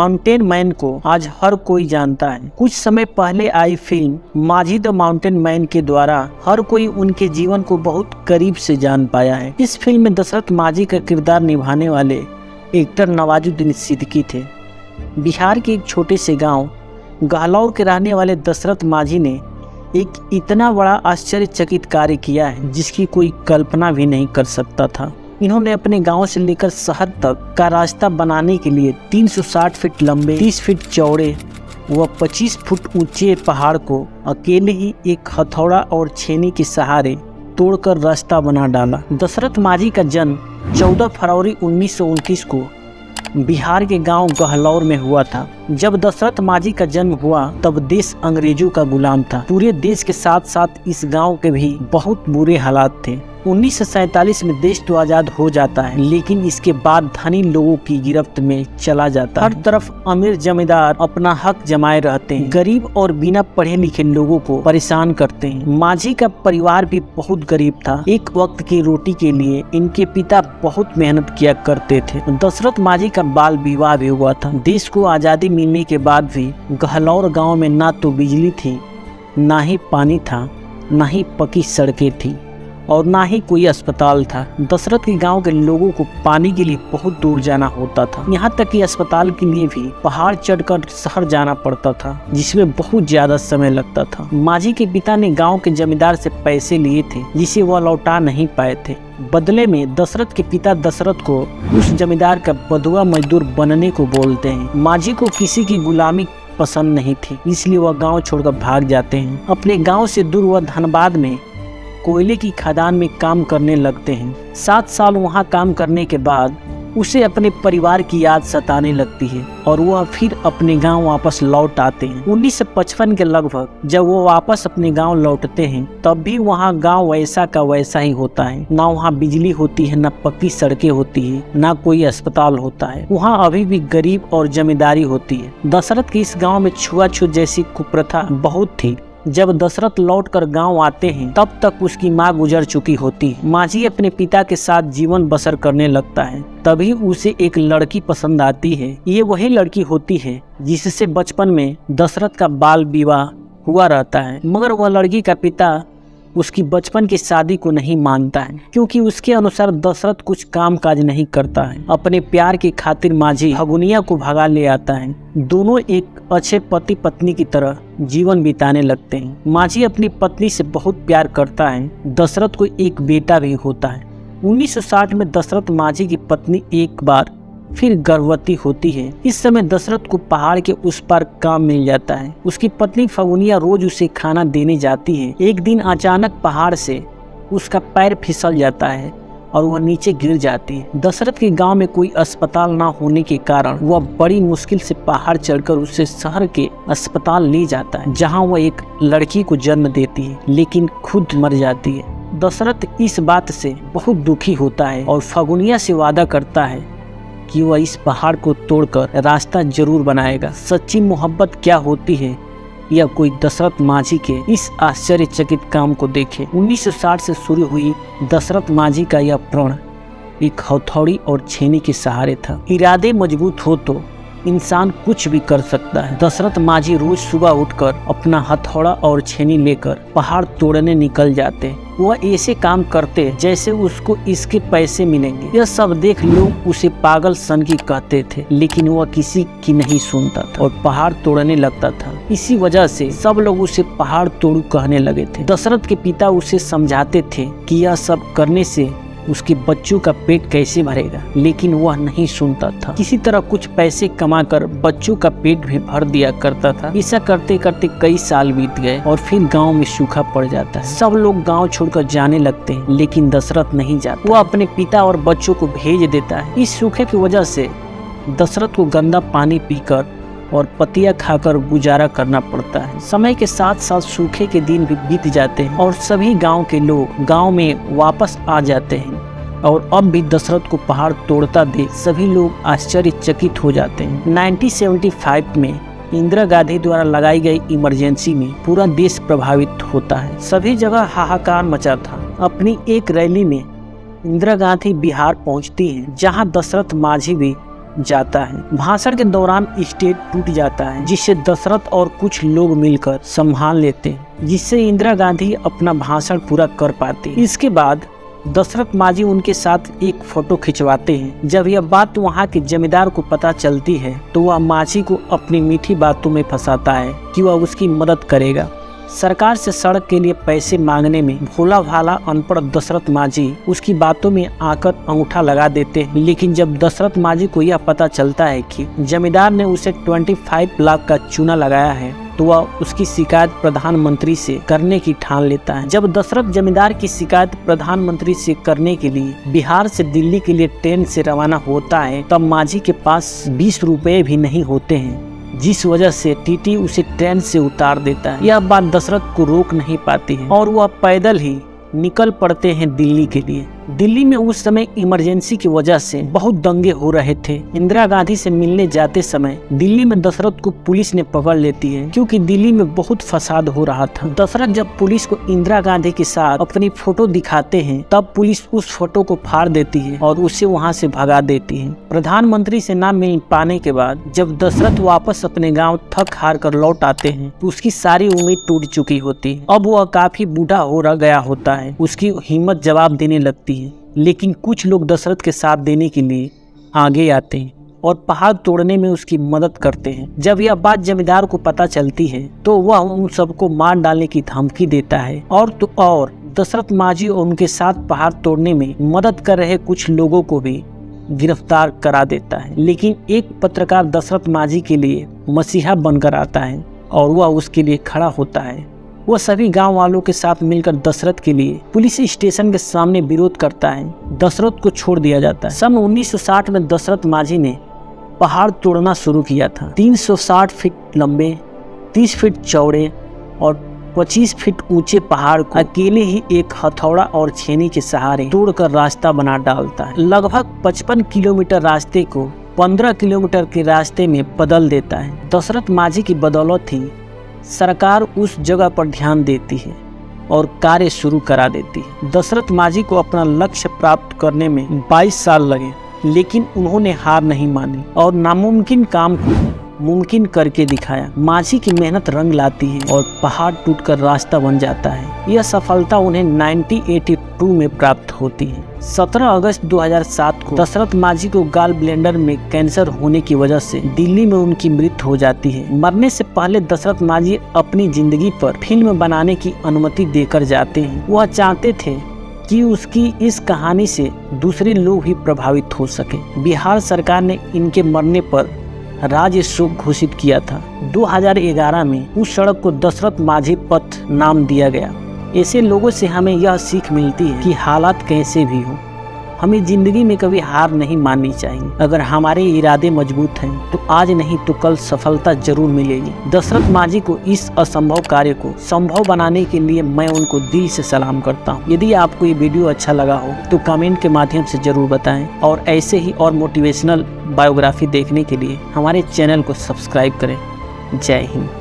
Mountain man को आज हर कोई जानता है। कुछ समय पहले आई फिल्म माझी द माउंटेन मैन के द्वारा हर कोई उनके जीवन को बहुत करीब से जान पाया है। इस फिल्म में दशरथ माझी का किरदार निभाने वाले एक्टर नवाजुद्दीन सिद्दीकी थे। बिहार के एक छोटे से गांव गहलौर के रहने वाले दशरथ माझी ने एक इतना बड़ा आश्चर्यचकित कार्य किया है जिसकी कोई कल्पना भी नहीं कर सकता था। इन्होंने अपने गांव से लेकर शहर तक का रास्ता बनाने के लिए 360 फीट लंबे, 30 फीट चौड़े व 25 फुट ऊंचे पहाड़ को अकेले ही एक हथौड़ा और छेनी के सहारे तोड़कर रास्ता बना डाला। दशरथ माझी का जन्म 14 फरवरी 1929 को बिहार के गांव गहलौर में हुआ था। जब दशरथ माझी का जन्म हुआ तब देश अंग्रेजों का गुलाम था। पूरे देश के साथ साथ इस गांव के भी बहुत बुरे हालात थे। 1947 में देश तो आज़ाद हो जाता है, लेकिन इसके बाद धनी लोगों की गिरफ्त में चला जाता है। हर तरफ अमीर जमींदार अपना हक जमाए रहते हैं, गरीब और बिना पढ़े लिखे लोगों को परेशान करते हैं। माझी का परिवार भी बहुत गरीब था। एक वक्त की रोटी के लिए इनके पिता बहुत मेहनत किया करते थे। दशरथ माझी का बाल विवाह भी हुआ था। देश को आज़ादी मिलने के बाद भी गहलौर गाँव में ना तो बिजली थी, ना ही पानी था, ना ही पक्की सड़कें थी और ना ही कोई अस्पताल था। दशरथ के गांव के लोगों को पानी के लिए बहुत दूर जाना होता था। यहाँ तक कि अस्पताल के लिए भी पहाड़ चढ़कर शहर जाना पड़ता था, जिसमें बहुत ज्यादा समय लगता था। माझी के पिता ने गांव के जमींदार से पैसे लिए थे जिसे वह लौटा नहीं पाए थे। बदले में दशरथ के पिता दशरथ को उस जमींदार का बंधुआ मजदूर बनने को बोलते हैं। माझी को किसी की गुलामी पसंद नहीं थी, इसलिए वह गाँव छोड़कर भाग जाते हैं। अपने गाँव से दूर वह धनबाद में कोयले की खदान में काम करने लगते हैं। 7 साल वहां काम करने के बाद उसे अपने परिवार की याद सताने लगती है और वह फिर अपने गांव वापस लौट आते हैं। 1955 के लगभग जब वो वापस अपने गांव लौटते हैं तब भी वहां गांव वैसा का वैसा ही होता है। ना वहां बिजली होती है, ना पक्की सड़कें होती है, ना कोई अस्पताल होता है। वहां अभी भी गरीब और जमींदारी होती है। दशरथ के इस गाँव में छुआछूत जैसी कुप्रथा बहुत थी। जब दशरथ लौटकर गांव आते हैं तब तक उसकी मां गुजर चुकी होती है। माझी अपने पिता के साथ जीवन बसर करने लगता है। तभी उसे एक लड़की पसंद आती है। ये वही लड़की होती है जिससे बचपन में दशरथ का बाल विवाह हुआ रहता है, मगर वह लड़की का पिता उसकी बचपन की शादी को नहीं मानता है, क्योंकि उसके अनुसार दशरथ कुछ काम काज नहीं करता है। अपने प्यार की खातिर माझी फगुनिया को भगा ले आता है। दोनों एक अच्छे पति पत्नी की तरह जीवन बिताने लगते हैं। माझी अपनी पत्नी से बहुत प्यार करता है। दशरथ को एक बेटा भी होता है। 1960 में दशरथ माझी की पत्नी एक बार फिर गर्भवती होती है। इस समय दशरथ को पहाड़ के उस पार काम मिल जाता है। उसकी पत्नी फगुनिया रोज उसे खाना देने जाती है। एक दिन अचानक पहाड़ से उसका पैर फिसल जाता है और वह नीचे गिर जाती है। दशरथ के गांव में कोई अस्पताल ना होने के कारण वह बड़ी मुश्किल से पहाड़ चढ़कर उसे शहर के अस्पताल ले जाता है, जहां वह एक लड़की को जन्म देती है, लेकिन खुद मर जाती है। दशरथ इस बात से बहुत दुखी होता है और फगुनिया से वादा करता है कि वह इस पहाड़ को तोड़कर रास्ता जरूर बनाएगा। सच्ची मोहब्बत क्या होती है या कोई दशरथ माझी के इस आश्चर्यचकित काम को देखे। 1960 से शुरू हुई दशरथ माझी का यह प्रण एक हथौड़ी और छेनी के सहारे था। इरादे मजबूत हो तो इंसान कुछ भी कर सकता है। दशरथ माझी रोज सुबह उठकर अपना हथौड़ा और छेनी लेकर पहाड़ तोड़ने निकल जाते। वह ऐसे काम करते जैसे उसको इसके पैसे मिलेंगे। यह सब देख लोग उसे पागल सन की कहते थे, लेकिन वह किसी की नहीं सुनता था और पहाड़ तोड़ने लगता था। इसी वजह से सब लोग उसे पहाड़ तोड़ू कहने लगे थे। दशरथ के पिता उसे समझाते थे कि यह सब करने से उसके बच्चों का पेट कैसे भरेगा, लेकिन वह नहीं सुनता था। किसी तरह कुछ पैसे कमाकर बच्चों का पेट भी भर दिया करता था। ऐसा करते करते कई साल बीत गए और फिर गांव में सूखा पड़ जाता है। सब लोग गांव छोड़कर जाने लगते हैं, लेकिन दशरथ नहीं जाता। वह अपने पिता और बच्चों को भेज देता है। इस सूखे की वजह से दशरथ को गंदा पानी पीकर और पतिया खाकर गुजारा करना पड़ता है। समय के साथ साथ सूखे के दिन भी बीत जाते हैं और सभी गांव के लोग गांव में वापस आ जाते हैं और अब भी दशरथ को पहाड़ तोड़ता देख सभी लोग आश्चर्यचकित हो जाते हैं। 1975 में इंदिरा गांधी द्वारा लगाई गई इमरजेंसी में पूरा देश प्रभावित होता है। सभी जगह हाहाकार मचा था। अपनी एक रैली में इंदिरा गांधी बिहार पहुंचती हैं, जहां दशरथ माझी भी जाता है। भाषण के दौरान स्टेज टूट जाता है, जिससे दशरथ और कुछ लोग मिलकर संभाल लेते हैं, जिससे इंदिरा गांधी अपना भाषण पूरा कर पाते हैं। इसके बाद दशरथ मांझी उनके साथ एक फोटो खिंचवाते हैं। जब यह बात वहाँ के जमींदार को पता चलती है तो वह मांझी को अपनी मीठी बातों में फंसाता है कि वह उसकी मदद करेगा। सरकार से सड़क के लिए पैसे मांगने में भोला भाला अनपढ़ दशरथ मांझी उसकी बातों में आकर अंगूठा लगा देते हैं। लेकिन जब दशरथ मांझी को यह पता चलता है कि जमींदार ने उसे 25 लाख का चूना लगाया है तो वह उसकी शिकायत प्रधानमंत्री से करने की ठान लेता है। जब दशरथ जमींदार की शिकायत प्रधानमंत्री से करने के लिए बिहार से दिल्ली के लिए ट्रेन से रवाना होता है, तब मांझी के पास 20 रुपए भी नहीं होते हैं, जिस वजह से टीटी उसे ट्रेन से उतार देता है। यह बात दशरथ को रोक नहीं पाती है और वह पैदल ही निकल पड़ते हैं दिल्ली के लिए। दिल्ली में उस समय इमरजेंसी की वजह से बहुत दंगे हो रहे थे। इंदिरा गांधी से मिलने जाते समय दिल्ली में दशरथ को पुलिस ने पकड़ लेती है, क्योंकि दिल्ली में बहुत फसाद हो रहा था। दशरथ जब पुलिस को इंदिरा गांधी के साथ अपनी फोटो दिखाते हैं, तब पुलिस उस फोटो को फाड़ देती है और उसे वहां से भगा देती है। प्रधानमंत्री से न मिल पाने के बाद जब दशरथ वापस अपने गाँव थक हार कर लौट आते हैं तो उसकी सारी उम्मीद टूट चुकी होती है। अब वह काफी बूढ़ा हो गया होता है, उसकी हिम्मत जवाब देने लगती है। लेकिन कुछ लोग दशरथ के साथ देने के लिए आगे आते हैं और पहाड़ तोड़ने में उसकी मदद करते हैं। जब यह बात जमींदार को पता चलती है तो वह उन सबको मार डालने की धमकी देता है और दशरथ मांझी और उनके साथ पहाड़ तोड़ने में मदद कर रहे कुछ लोगों को भी गिरफ्तार करा देता है। लेकिन एक पत्रकार दशरथ मांझी के लिए मसीहा बनकर आता है और वह उसके लिए खड़ा होता है। वह सभी गांव वालों के साथ मिलकर दशरथ के लिए पुलिस स्टेशन के सामने विरोध करता है। दशरथ को छोड़ दिया जाता है। सन 1960 में दशरथ मांझी ने पहाड़ तोड़ना शुरू किया था। 360 फीट लंबे, 30 फीट चौड़े और 25 फीट ऊंचे पहाड़ को अकेले ही एक हथौड़ा और छेनी के सहारे तोड़कर रास्ता बना डालता है। लगभग 55 किलोमीटर रास्ते को 15 किलोमीटर के रास्ते में बदल देता है। दशरथ मांझी की बदौलत ही सरकार उस जगह पर ध्यान देती है और कार्य शुरू करा देती है। दशरथ मांझी को अपना लक्ष्य प्राप्त करने में 22 साल लगे, लेकिन उन्होंने हार नहीं मानी और नामुमकिन काम को मुमकिन करके दिखाया। मांझी की मेहनत रंग लाती है और पहाड़ टूटकर रास्ता बन जाता है। यह सफलता उन्हें 1982 में प्राप्त होती है। 17 अगस्त 2007 को दशरथ मांझी को गाल ब्लेंडर में कैंसर होने की वजह से दिल्ली में उनकी मृत्यु हो जाती है। मरने से पहले दशरथ मांझी अपनी जिंदगी पर फिल्म बनाने की अनुमति देकर जाते हैं। वह चाहते थे कि उसकी इस कहानी से दूसरे लोग भी प्रभावित हो सके। बिहार सरकार ने इनके मरने पर राज्य शोक घोषित किया था। 2011 में उस सड़क को दशरथ मांझी पथ नाम दिया गया। ऐसे लोगों से हमें यह सीख मिलती है कि हालात कैसे भी हो, हमें जिंदगी में कभी हार नहीं माननी चाहिए। अगर हमारे इरादे मजबूत हैं तो आज नहीं तो कल सफलता जरूर मिलेगी। दशरथ मांझी को इस असंभव कार्य को संभव बनाने के लिए मैं उनको दिल से सलाम करता हूँ। यदि आपको ये वीडियो अच्छा लगा हो तो कमेंट के माध्यम से जरूर बताएं और ऐसे ही और मोटिवेशनल बायोग्राफी देखने के लिए हमारे चैनल को सब्सक्राइब करें। जय हिंद।